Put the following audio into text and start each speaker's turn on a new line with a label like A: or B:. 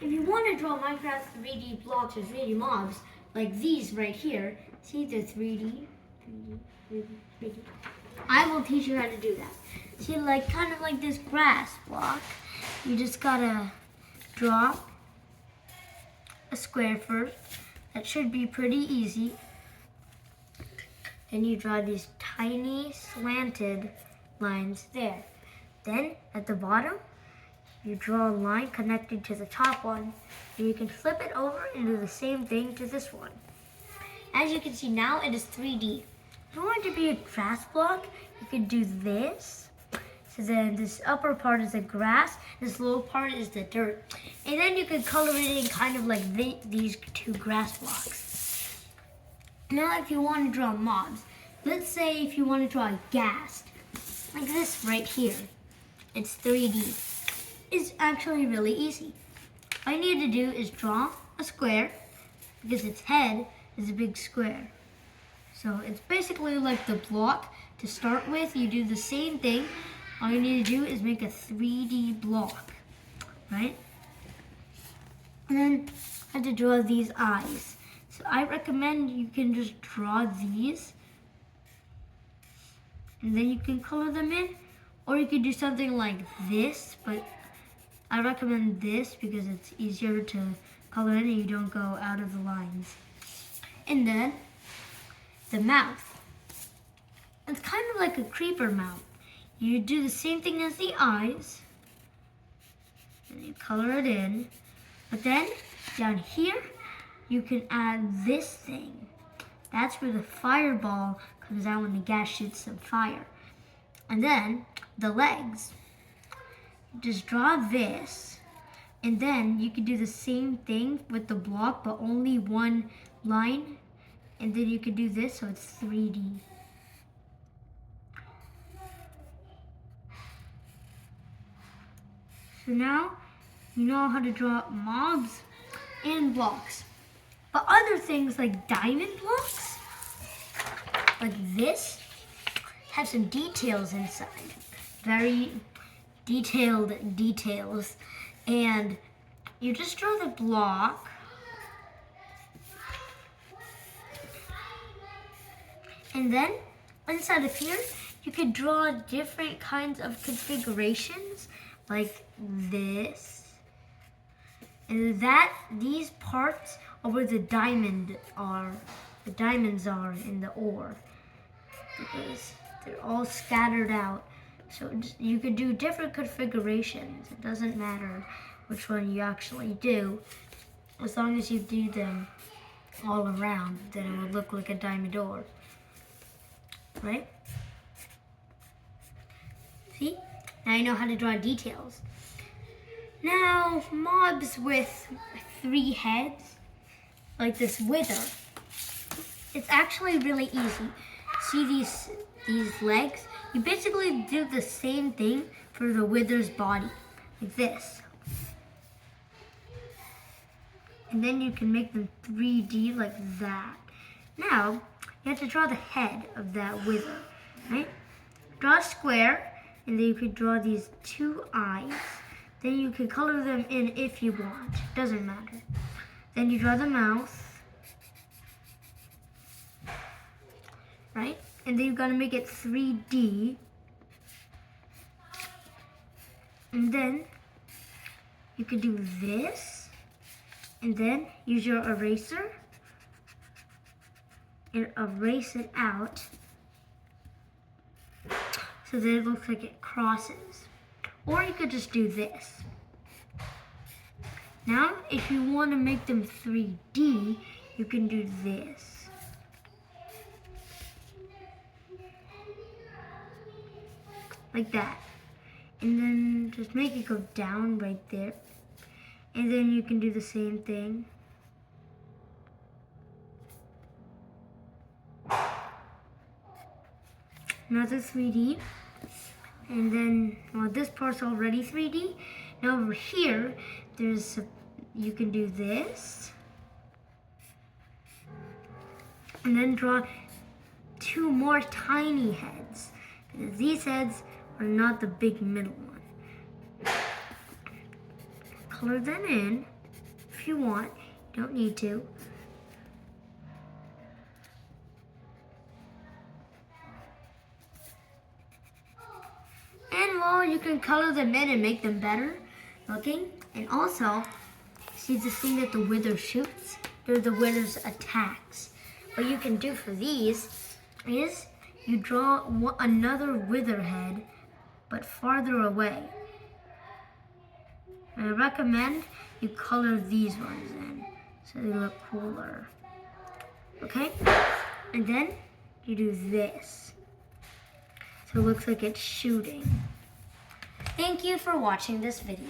A: if you want to draw Minecraft 3D blocks or 3D mobs, like these right here, see the 3D, 3D. I will teach you how to do that. See, like kind of like this grass block, you just gotta draw a square first. That should be pretty easy. Then you draw these tiny slanted lines there. Then at the bottom, you draw a line connected to the top one, and you can flip it over and do the same thing to this one. As you can see now, it is 3D. If you want it to be a grass block, you can do this. So then this upper part is the grass, this lower part is the dirt. And then you can color it in kind of like these two grass blocks. Now if you want to draw mobs, let's say if you want to draw a ghast, like this right here, it's 3D. It's actually really easy. All you need to do is draw a square, because its head is a big square. So it's basically like the block to start with. You do the same thing. All you need to do is make a 3D block, right? And then you have to draw these eyes. So I recommend you can just draw these, and then you can color them in, or you could do something like this, but I recommend this because it's easier to color in and you don't go out of the lines. And then the mouth. It's kind of like a creeper mouth. You do the same thing as the eyes, and you color it in, but then down here you can add this thing. That's where the fireball comes out when the gas shoots some fire. And then the legs. Just draw this, and then you can do the same thing with the block, but only one line, and then you can do this so it's 3D. So now you know how to draw mobs and blocks. But other things like diamond blocks, like this, have some details inside. Very detailed details. And you just draw the block. And then inside of here, you could draw different kinds of configurations, like this. And these parts are where the diamonds are in the ore, because they're all scattered out. So you could do different configurations. It doesn't matter which one you actually do, as long as you do them all around, then it would look like a diamond ore, right? See? Now you know how to draw details. Now, mobs with 3 heads, like this wither, it's actually really easy. See these legs? You basically do the same thing for the wither's body, like this. And then you can make them 3D like that. Now, you have to draw the head of that wither, right? Draw a square, and then you could draw these 2 eyes. Then you can color them in if you want, doesn't matter. Then you draw the mouth, right? And then you've got to make it 3D. And then you could do this, and then use your eraser and erase it out so that it looks like it crosses. Or you could just do this. Now, if you want to make them 3D, you can do this. Like that. And then just make it go down right there. And then you can do the same thing. Another 3D. And then, well, this part's already 3D. Now over here, you can do this. And then draw 2 more tiny heads. Because these heads are not the big middle one. Color them in. if you want. You don't need to. And well, you can color them in and make them better looking. And also, see the thing that the wither shoots? They're the wither's attacks. What you can do for these is you draw another wither head, but farther away. And I recommend you color these ones in so they look cooler. Okay? And then you do this. So it looks like it's shooting. Thank you for watching this video.